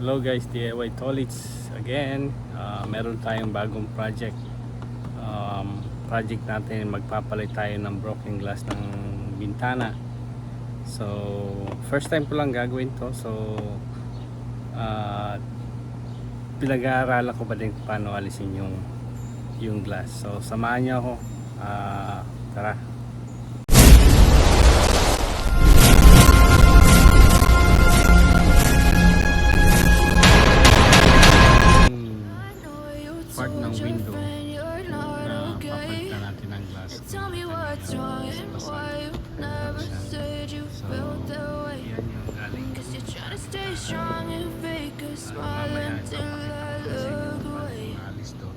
Hello guys, DIY Tolits again. Meron tayong bagong project. Project natin, magpapalit tayo ng broken glass ng bintana. So, first time ko lang gagawin to. So, pinag-aaralan ko pa din paano alisin yung glass. So, samahan niyo ako. Tara. Part ng window na papalitan natin ng glass. So, yan yung galing. Mamaya alis to.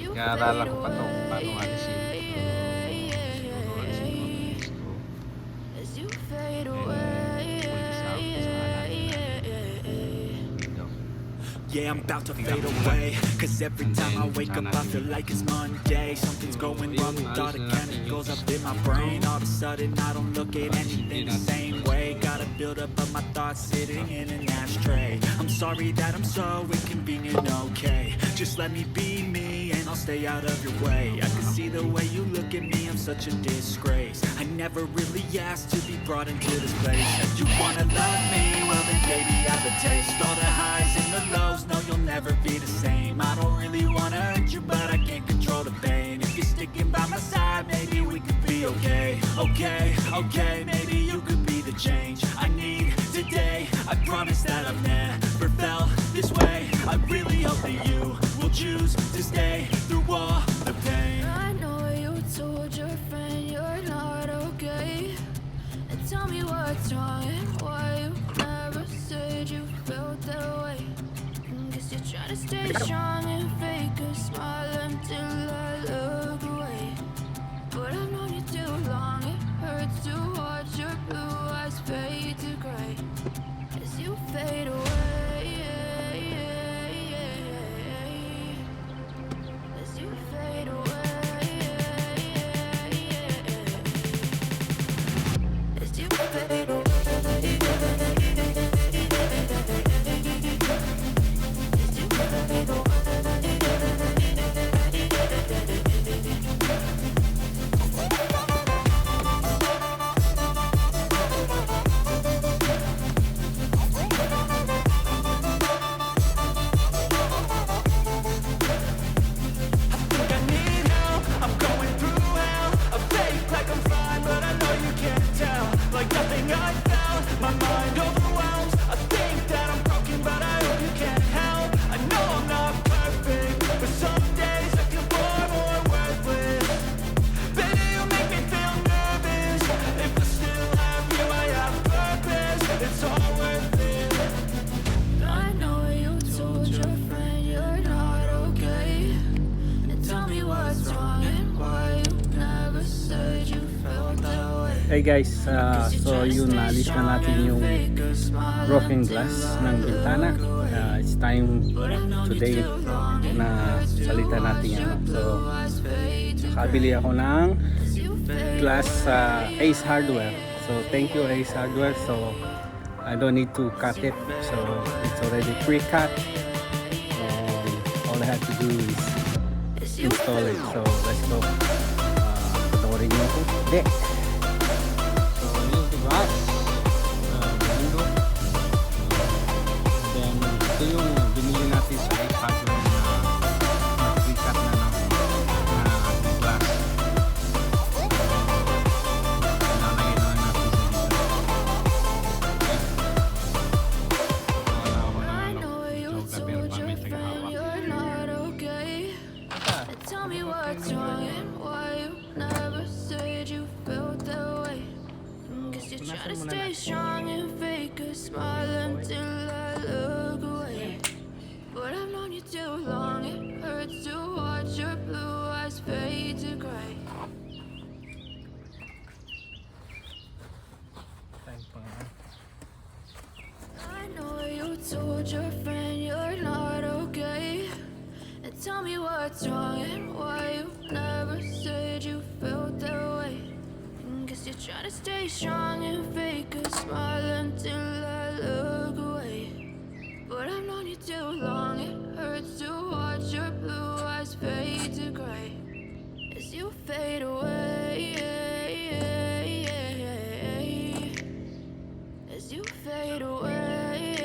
Nag-aaralan ko pa to kung paano alisin. Yeah, I'm about to fade away. Cause every time I wake up I feel like it's Monday. Something's going wrong with all the chemicals up in my brain. All of a sudden I don't look at anything the same way. Gotta build up of my thoughts sitting in an ashtray. I'm sorry that I'm so inconvenient, okay. Just let me be me and I'll stay out of your way. I can see the way you look at me, I'm such a disgrace. I never really asked to be brought into this place. You wanna love me? Well then baby I have a taste. All the highs and the lows, no you'll never be the same. I don't really wanna hurt you but I can't control the pain. If you're sticking by my side, maybe we could be okay. Okay, maybe you could be the change I need today. I promise that I've never felt this way. I really hope that you will choose to stay through all the pain. I know you told your friend you're not okay, and tell me what's wrong and why you never said you felt that way. Guess you're trying to stay strong and fake a smile until I look away. But I've known you too long, it hurts to watch your blue eyes fade to gray as you fade away. As you fade away. As you fade away. Hey guys, so yun, naalis na natin yung broken glass ng bintana. It's time today na salita natin yan. So, nakabili ako ng glass sa Ace Hardware. So, thank you Ace Hardware. So, I don't need to cut it. So, it's already pre-cut. And all I have to do is install it. So, let's go. Patawarin niyo ako. Okay. Glass, window. Then ito yung binili natin sa iPad na pre-cut na glass. Lalagay na natin sa dito. I know you told your friend you're not okay. Tell me what's wrong and why you never said you felt that way. You're trying to stay strong and fake a smile until I look away. But I've known you too long, it hurts to watch your blue eyes fade to gray. I know you told your friend you're not okay, and tell me what's wrong and why you never said you felt that way. you're trying to stay strong and fake a smile until I look away. But I've known you too long, it hurts to watch your blue eyes fade to gray as you fade away. As you fade away.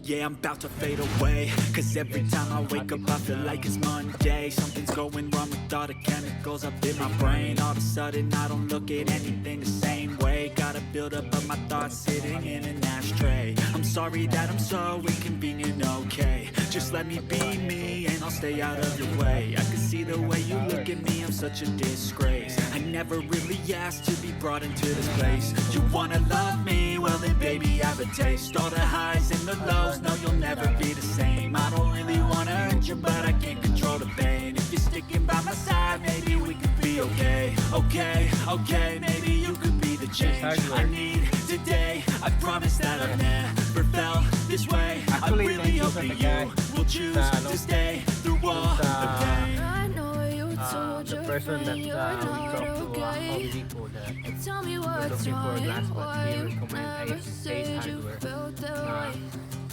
Yeah, I'm about to fade away, cause every time I wake up I feel like it's Monday. Something's going wrong with all the chemicals up in my brain. All of a sudden I don't look at anything the same way. Gotta build up of my thoughts sitting in an ashtray. I'm sorry that I'm so inconvenient, okay. Just let me be me and I'll stay out of your way. I can see the way you look at me, I'm such a disgrace. I never really asked to be brought into this place. You wanna love me? Well then baby have a taste. All the highs and the lows, no you'll never be the same. I don't really wanna hurt you but I can't control the pain. If you're sticking by my side, maybe we could be okay. Okay, maybe you could be the change I need today. I promise that I've never felt this way. I Actually, really thank you hope sa that tagay. you will choose to stay through all the pain. I know you told The your person that friend we you're talked not to Home okay. Depot that And tell me we're what's looking for wrong glass, and but why he you recommend never Ace said you Hardware. felt that way.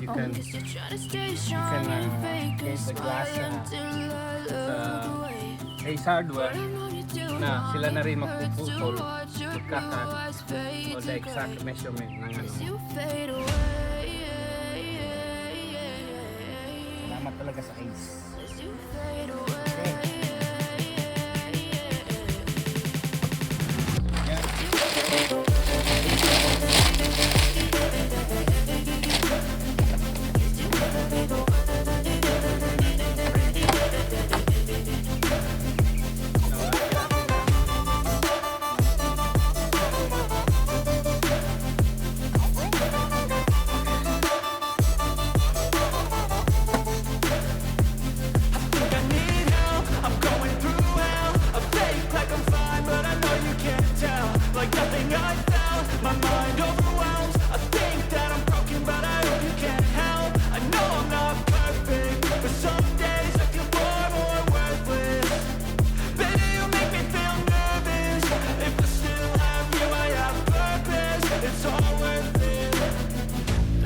You can Guess you're trying to stay strong and fake a get the glass smile until I look away. Ace Hardware I've known you too na sila na rin long, it hurts to magpuputol, watch your blue magkakat, eyes fade o to the exact gray measurement ng ano. as you fade away. Salamat talaga sa Ace. As you fade away.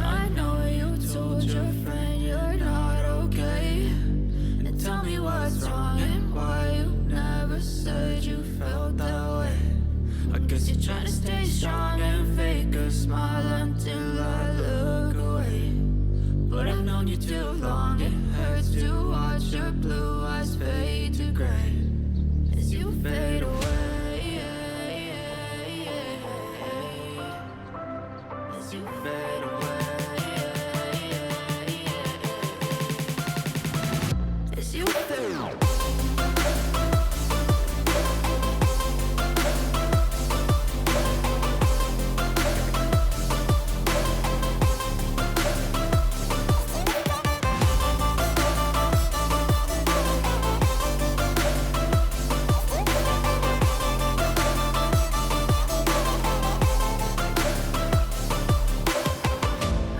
I know you told your friend you're not okay. And tell me what's wrong and why you never said you felt that way. I guess you're trying to stay strong and fake a smile until I look away. But I've known you too long, it hurts to watch your blue eyes fade to gray as you fade away. As you fade away. As you fade away.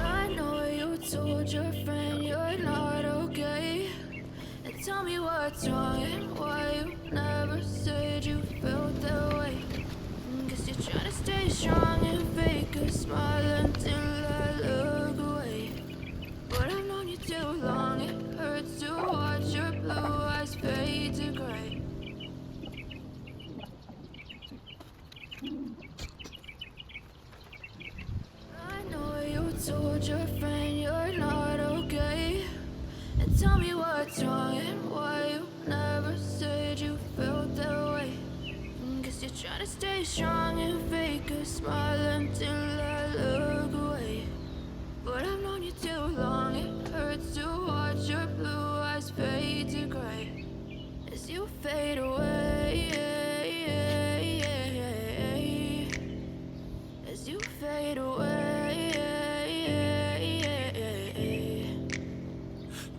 I know you told your friend you're not okay. And tell me what's wrong and why you never said you felt that way. Guess you're trying to stay strong and fake a smile until I look away. But I've known you too long, it hurts to watch your blue eyes fade to gray. I know you told your friend you're not okay. And tell me what's wrong and why you never said you felt that way. Guess you're trying to stay strong and fake a smile until I look away. But I've known you too long, it hurts to watch your blue eyes fade to gray as you fade away. As you fade away.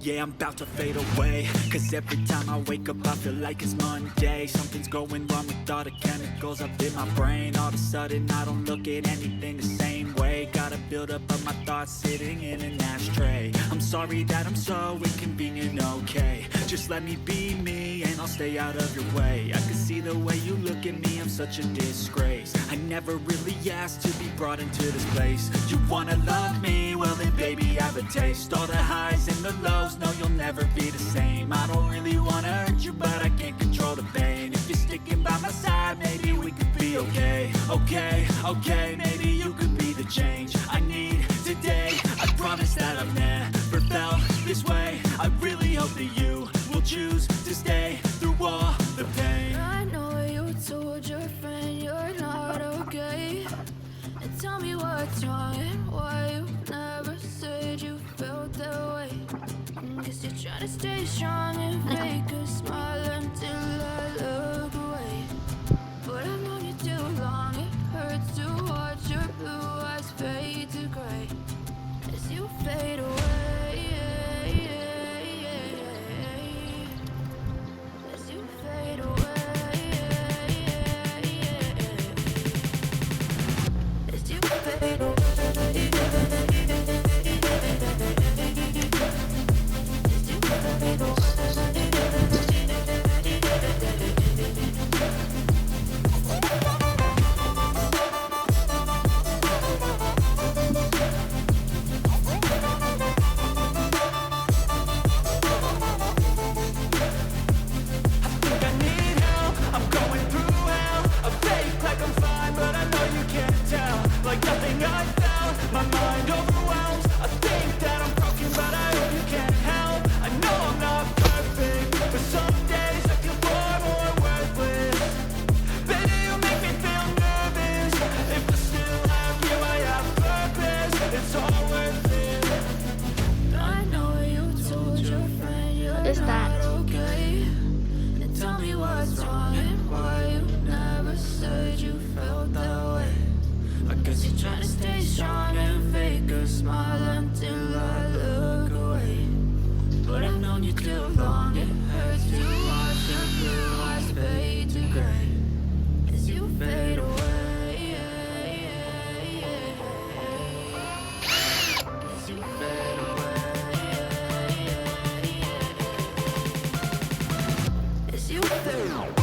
Yeah, I'm about to fade away. Cause every time I wake up I feel like it's Monday. Something's going wrong with all the chemicals up in my brain. All of a sudden I don't look at anything the same way. Got a buildup of my thoughts sitting in an ashtray. I'm sorry that I'm so inconvenient, okay. Just let me be me and I'll stay out of your way. I can see the way you look at me, I'm such a disgrace. I never really asked to be brought into this place. You wanna love me? Well then baby have a taste. All the highs and the lows, no you'll never be the same. I don't really wanna hurt you but I can't control the pain. If you're sticking by my side maybe we could be okay. Okay, maybe you could be the change I need today. I promise that I've never felt this way. I really hope that you will choose to stay through all the pain. I know you told your friend you're not okay. And tell me what's wrong and why you never said you felt that way. Guess you're trying to stay strong and fake a smile until I look away. But I've known you too long, it hurts to watch your blue eyes fade to gray as you fade away. As you fade away. As you fade away. Is that? Okay. And tell me what's wrong and why you never said you felt that way. I guess you're trying to stay strong and fake a smile until I look away. But I've known you too long, it hurts to watch your blue eyes fade to gray as you fade away. As you fade away. As you fade away.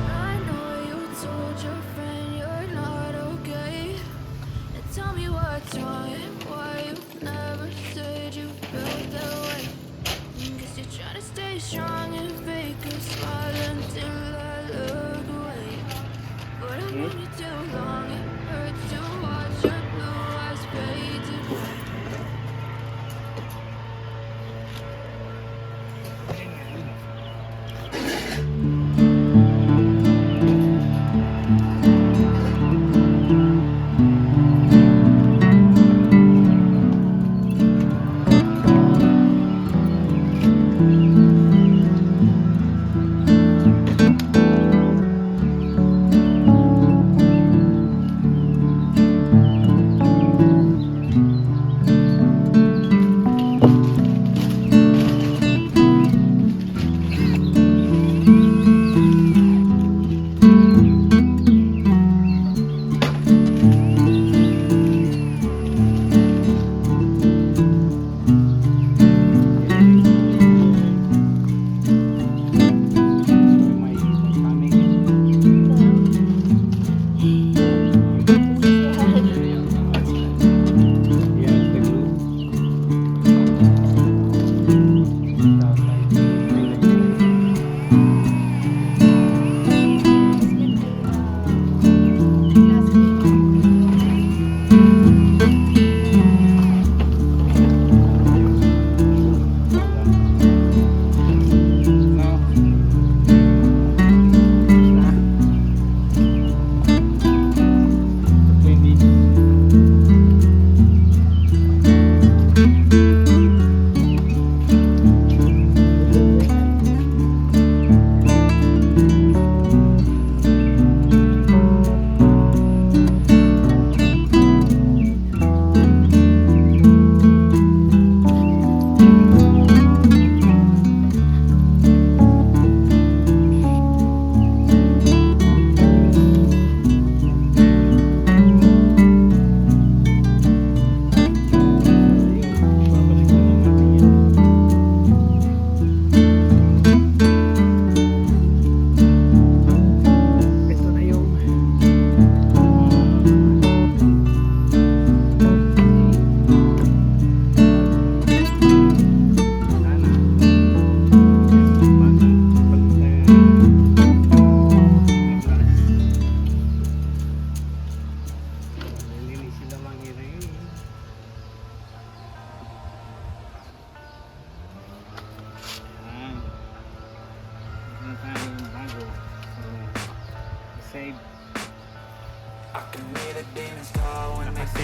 I know you told your friend you're not okay. And tell me what's wrong and why you never said you felt that way. Guess you're trying to stay strong and fake a smile until I look away. But I've known you too long, it hurts to watch your blue eyes fade to gray.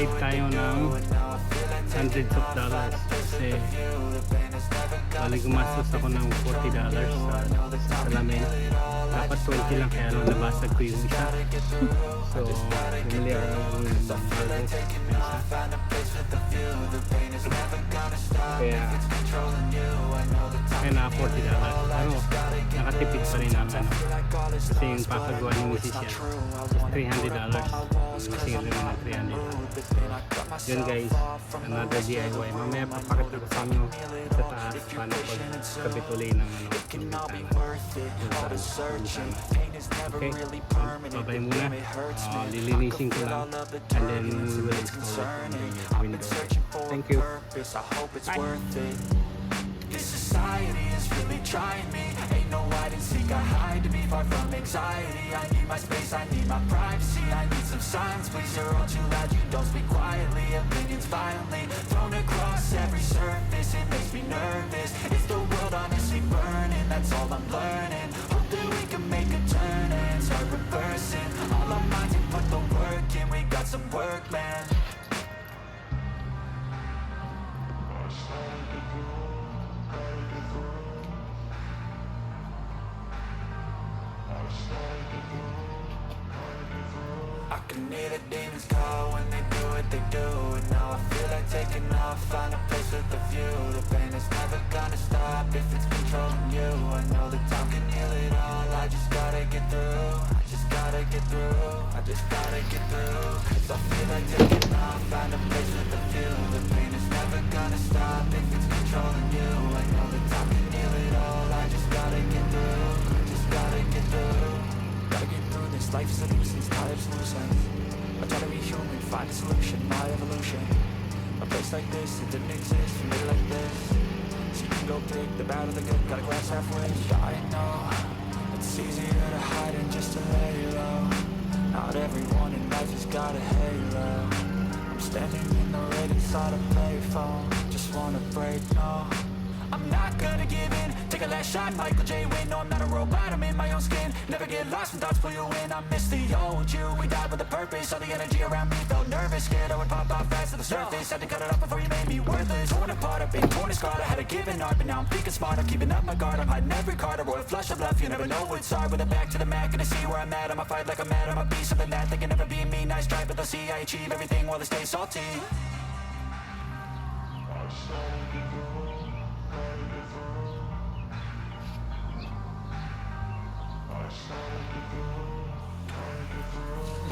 save tayo ng hundreds of dollars kasi bali gumastos ako ng $40 sa salamin. Dapat 20 lang kaya nung nabasag ko yung isa. So bumili ako ng bago na isa. Kaya na $40. Pero nakatipid pa rin ako kasi yung pakagawa ni Mrs. yan is $300. Masingil naman ng $300. Yun guys, another DIY. Mamaya papakita ko sa inyo sa taas paano pagkabit uli ng okay, babay muna. Lilinisin ko lang and then we will install it on the window. Thank you. Bye. This society is really trying me. Ain't no hide and seek, I hide to be far from anxiety. I need my space, I need my privacy. I need some silence, please. You're all too loud, you don't speak quietly. Opinions violently thrown across every surface. It makes me nervous. Is the world honestly burning? That's all I'm learning. Hope that we can make a turn and start reversing all our minds and put the work in. We got some work, man. I can hear the demons call when they do what they do. And now I feel like taking off, find a place with a view. The pain is never gonna stop if it's controlling you. I know that time can heal it all. I just gotta get through. I just gotta get through. I just gotta get through. Cause I feel like taking off, find a place with a view. The pain is never gonna stop if it's controlling you. I know that time can heal it all. I just gotta get through. I just gotta get through. Gotta get through this, life is a nuisance, tired of losing. I try to be human, find a solution, my evolution. A place like this, it didn't exist, you made it like this. So you can go big, the bad or the good, got a glass halfway. I know, it's easier to hide than just to lay low. Not everyone in life has got a halo. I'm standing in the red inside a payphone. Just wanna break, no, I'm not gonna give in. Take a last shot, Michael J. Win. No, I'm not a robot, I'm in my own skin. Never get lost when thoughts pull you in. I miss the old you, we died with a purpose. All the energy around me felt nervous. Scared I would pop off fast to the surface. Had to cut it off before you made me worthless. Torn apart, I've been torn and scarred. I had a given art, but now I'm thinking smart. I'm keeping up my guard, I'm hiding every card. A royal flush of love, you never know what's hard. With a back to the mat, gonna see where I'm at. I'ma fight like I'm mad, I'ma be something that they can never be me. Nice try, but they'll see I achieve everything while they stay salty.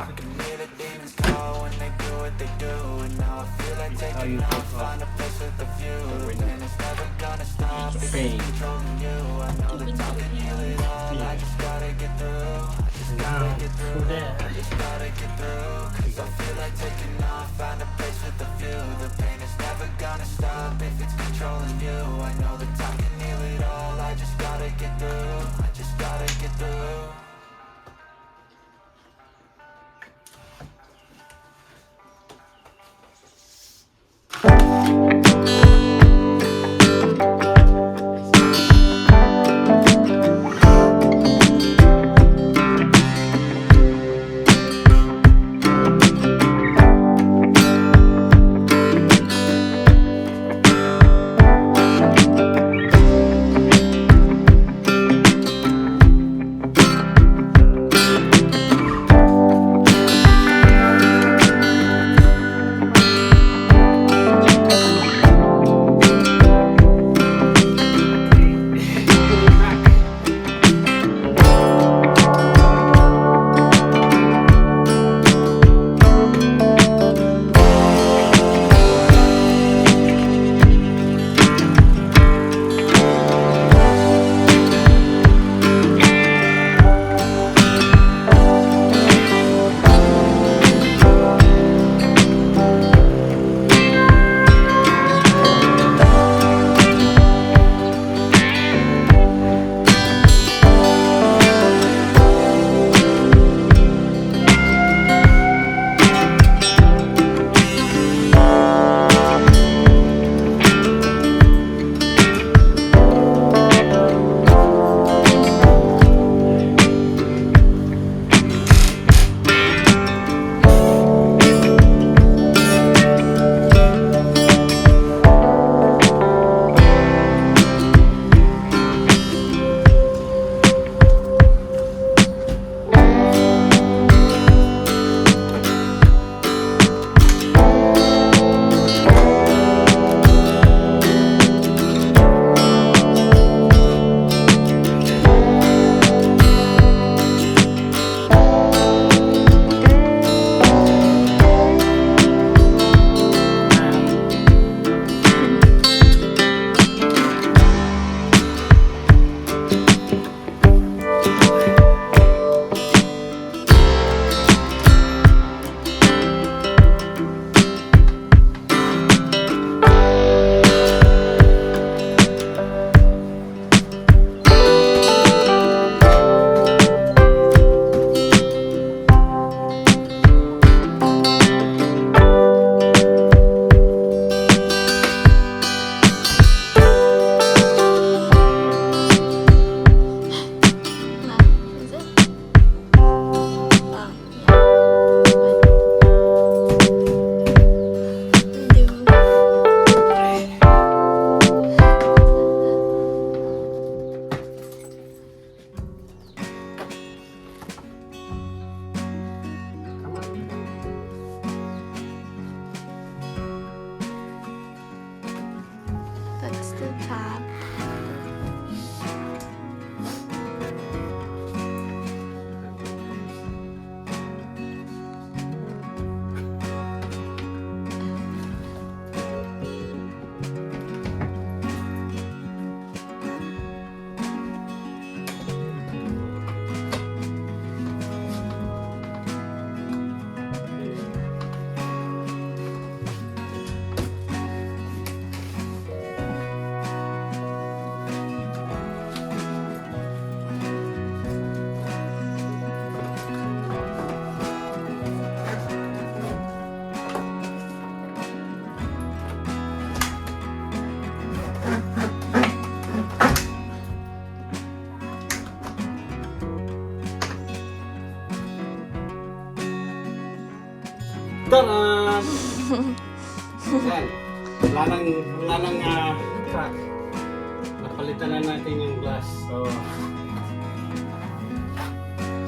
I can hear the demons call when they do what they do. And now I feel like taking off, find a place with a view. The pain is never gonna stop if it's controlling you. I know that time can heal it all. I just gotta get through. I just gotta get through. I just gotta get through. Cause I feel like taking off, find a place with a view. The pain is never gonna stop if it's controlling you. I know that time can heal it all. I just gotta get through. I just gotta get through. Taran! Yan. Wala nang crack. Napalitan na natin yung glass. So,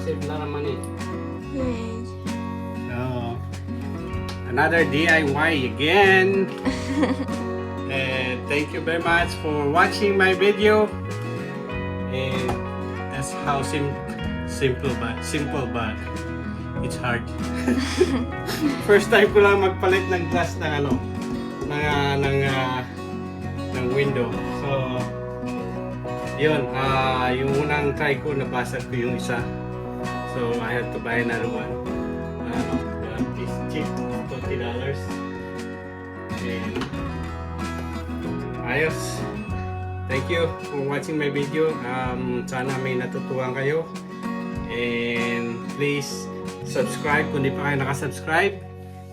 save na naman eh. Yay. So, another DIY again. And thank you very much for watching my video. And that's how simple but it's hard. First time ko lang magpalit ng glass ng ng window. So yun, yung unang try ko nabasag ko yung isa. So I had to buy another one. It's cheap, $20. And ayos. Thank you for watching my video. Sana may natutuhan kayo. And please subscribe kung di pa kayo nakasubscribe.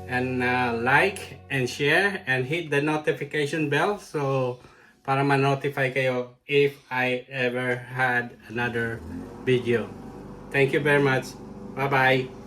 And like and share and hit the notification bell so para ma-notify kayo if I ever had another video. Thank you very much. Bye-bye.